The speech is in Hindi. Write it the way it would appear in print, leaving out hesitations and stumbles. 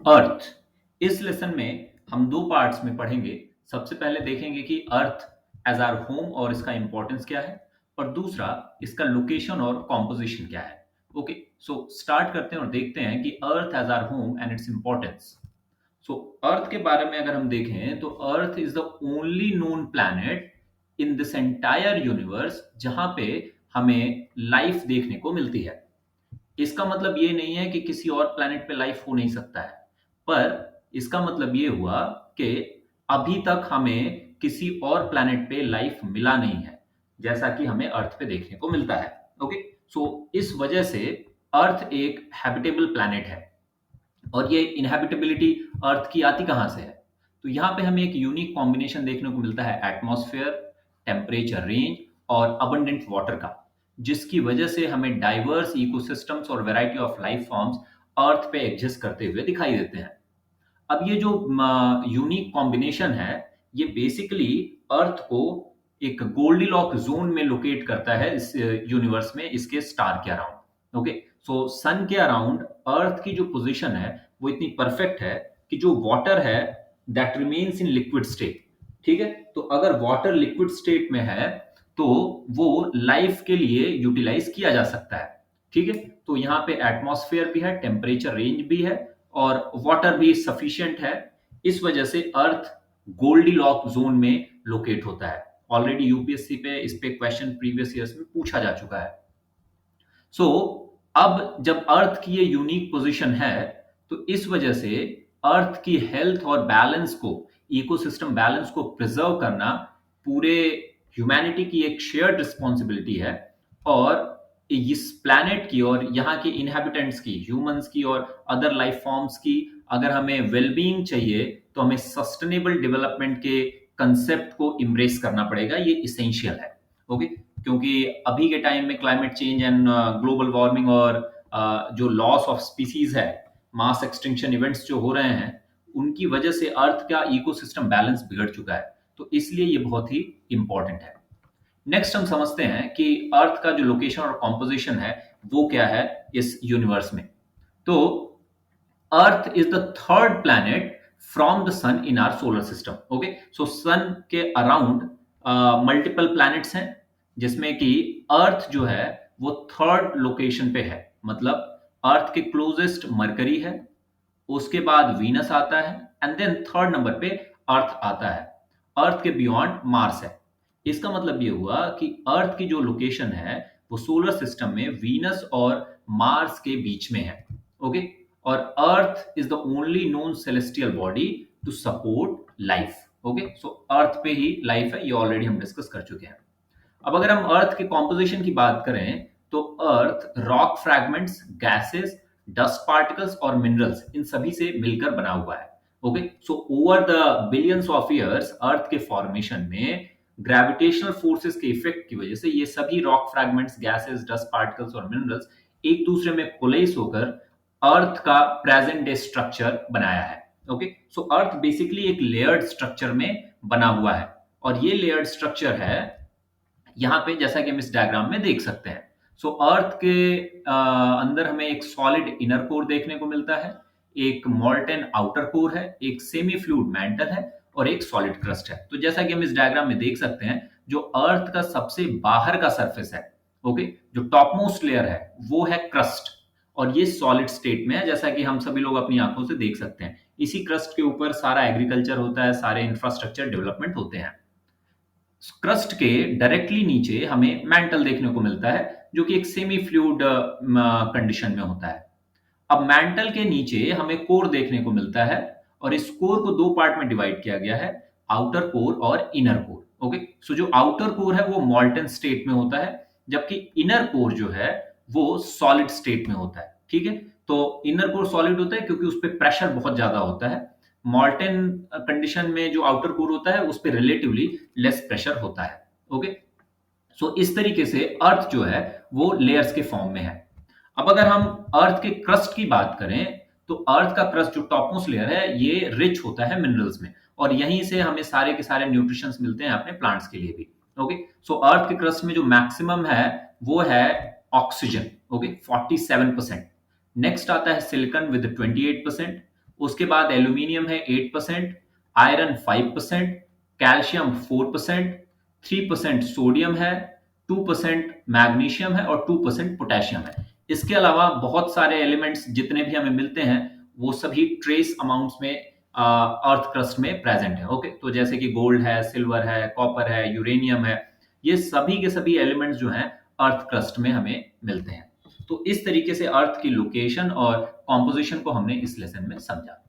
अर्थ। इस लेसन में हम दो पार्ट्स में पढ़ेंगे। सबसे पहले देखेंगे कि अर्थ एज आवर होम और इसका इंपॉर्टेंस क्या है, और दूसरा इसका लोकेशन और कॉम्पोजिशन क्या है। ओके, सो स्टार्ट करते हैं और देखते हैं कि earth as our home and its importance. So earth के बारे में अगर हम देखें तो earth is the only known planet in this entire universe जहां पे हमें लाइफ देखने को मिलती है। इसका मतलब ये नहीं है कि किसी और प्लैनेट पे लाइफ हो नहीं सकता है, पर इसका मतलब ये हुआ कि अभी तक हमें किसी और प्लैनेट पे लाइफ मिला नहीं है जैसा कि हमें अर्थ पे देखने को मिलता है। ओके, सो इस वजह से अर्थ एक हैबिटेबल प्लैनेट है। और ये इनहेबिटेबिलिटी अर्थ की आती कहां से है? तो यहाँ पे हमें एक यूनिक कॉम्बिनेशन देखने को मिलता है एटमॉस्फेयर, टेम्परेचर रेंज और अबंडेंट वाटर का, जिसकी वजह से हमें डाइवर्स इकोसिस्टम्स और वैरायटी ऑफ लाइफ फॉर्म्स अर्थ पे एग्जिस्ट करते हुए दिखाई देते हैं। अब ये जो यूनिक कॉम्बिनेशन है, ये बेसिकली अर्थ को एक गोल्डीलॉक जोन में लोकेट करता है इस यूनिवर्स में, इसके स्टार के अराउंड। ओके, सो सन के अराउंड अर्थ की जो पोजीशन है वो इतनी परफेक्ट है कि जो वाटर है that remains in liquid state. ठीक है, तो अगर वाटर लिक्विड स्टेट में है तो वो लाइफ के लिए यूटिलाइज किया जा सकता है। ठीक है, तो यहाँ पे एटमॉस्फेयर भी है, टेम्परेचर रेंज भी है और वाटर भी सफिशिएंट है। इस वजह से अर्थ गोल्डीलॉक जोन में लोकेट होता है। ऑलरेडी यूपीएससी पे इस पे क्वेश्चन प्रीवियस ईयर्स में पूछा जा चुका है। सो अब जब अर्थ की ये यूनिक पोजीशन है तो इस वजह से अर्थ की हेल्थ और बैलेंस को, इकोसिस्टम बैलेंस को प्रिजर्व करना पूरे ह्यूमैनिटी की एक शेयर्ड रिस्पॉन्सिबिलिटी है। और इस प्लैनेट की और यहाँ के इनहेबिटेंट्स की, ह्यूमंस की और अदर लाइफ फॉर्म्स की अगर हमें वेलबींग चाहिए तो हमें सस्टेनेबल डेवलपमेंट के कंसेप्ट को इम्ब्रेस करना पड़ेगा। ये इसेंशियल है। ओके, क्योंकि अभी के टाइम में climate change and global warming और जो लॉस ऑफ स्पीसीज है, मास एक्सटिंक्शन इवेंट्स जो हो रहे हैं, उनकी वजह से अर्थ का इकोसिस्टम बैलेंस बिगड़ चुका है। तो इसलिए ये बहुत ही इंपॉर्टेंट है। नेक्स्ट हम समझते हैं कि अर्थ का जो लोकेशन और कॉम्पोजिशन है वो क्या है इस यूनिवर्स में। तो earth is the third planet from the sun in our solar system. Okay, so sun के अराउंड मल्टीपल प्लैनेट्स हैं, जिसमें कि अर्थ जो है वो थर्ड लोकेशन पे है। मतलब अर्थ के क्लोजेस्ट मरकरी है, उसके बाद वीनस आता है एंड देन थर्ड नंबर पे अर्थ आता है। अर्थ के बियॉन्ड मार्स है। इसका मतलब ये हुआ कि अर्थ की जो लोकेशन है वो सोलर सिस्टम में वीनस और मार्स के बीच में है। ओके, और earth is the only known celestial body to support life. Okay, so earth पे ही लाइफ है, ये ऑलरेडी हम डिस्कस कर चुके हैं। अब अगर हम अर्थ के कॉम्पोजिशन की बात करें तो earth rock fragments, gases, dust particles और मिनरल्स, इन सभी से मिलकर बना हुआ है। Okay, so over the billions of years earth के फॉर्मेशन में ग्रेविटेशनल फोर्सेस के इफेक्ट की वजह से ये सभी rock fragments, gases, dust particles और मिनरल्स एक दूसरे में कोलेस होकर अर्थ का प्रेजेंट डे स्ट्रक्चर बनाया है। ओके, सो अर्थ बेसिकली एक लेयर्ड स्ट्रक्चर में बना हुआ है, और ये लेयर्ड स्ट्रक्चर है यहाँ पे जैसा कि हम इस डायग्राम में देख सकते हैं। सो अर्थ के अंदर हमें एक सॉलिड इनर कोर देखने को मिलता है, एक मॉल्टेन आउटर कोर है, एक सेमी फ्लूइड मैंटल है और एक सॉलिड क्रस्ट है। तो जैसा कि हम इस डायग्राम में देख सकते हैं, जो अर्थ का सबसे बाहर का सरफेस है, ओके, जो टॉप मोस्ट लेयर है वो है क्रस्ट, और ये सॉलिड स्टेट में है जैसा कि हम सभी लोग अपनी आंखों से देख सकते हैं। इसी क्रस्ट के ऊपर सारा एग्रीकल्चर होता है, सारे इंफ्रास्ट्रक्चर डेवलपमेंट होते हैं। क्रस्ट के डायरेक्टली नीचे हमें मैंटल देखने को मिलता है, जो कि एक सेमी फ्लूइड कंडीशन में होता है। अब मैंटल के नीचे हमें कोर देखने को मिलता है, और इस कोर को दो पार्ट में डिवाइड किया गया है, आउटर कोर और इनर कोर। ओके, सो जो आउटर कोर है वो मॉल्टन स्टेट में होता है, जबकि इनर कोर जो है वो सॉलिड स्टेट में होता है। ठीक है, तो इनर कोर सॉलिड होता है क्योंकि उस पर प्रेशर बहुत ज्यादा होता है। मॉल्टन कंडीशन में जो आउटर कोर होता है उस पर रिलेटिवली लेस प्रेशर होता है। ओके, सो इस तरीके से अर्थ जो है वो लेयर्स के फॉर्म में है। अब अगर हम अर्थ के क्रस्ट की बात करें तो अर्थ का क्रस्ट जो टॉपमोस्ट लेयर है ये रिच होता है मिनरल्स में, और यहीं से हमें सारे के सारे न्यूट्रिशंस मिलते हैं अपने प्लांट्स के लिए भी। ओके, सो अर्थ के क्रस्ट में जो मैक्सिमम है वो है ऑक्सीजन। ओके, 47%। नेक्स्ट आता है सिलिकॉन विद 28%, उसके बाद एल्यूमिनियम है 8%, आयरन 5%, कैल्शियम 4%, 3% सोडियम है, 2% मैग्नीशियम है और 2% पोटेशियम है। इसके अलावा बहुत सारे एलिमेंट्स जितने भी हमें मिलते हैं वो सभी ट्रेस अमाउंट्स में अर्थ क्रस्ट में प्रेजेंट है। ओके, तो जैसे कि गोल्ड है, सिल्वर है, कॉपर है, यूरेनियम है, ये सभी के सभी एलिमेंट्स जो हैं अर्थ क्रस्ट में हमें मिलते हैं। तो इस तरीके से अर्थ की लोकेशन और कॉम्पोजिशन को हमने इस लेसन में समझा।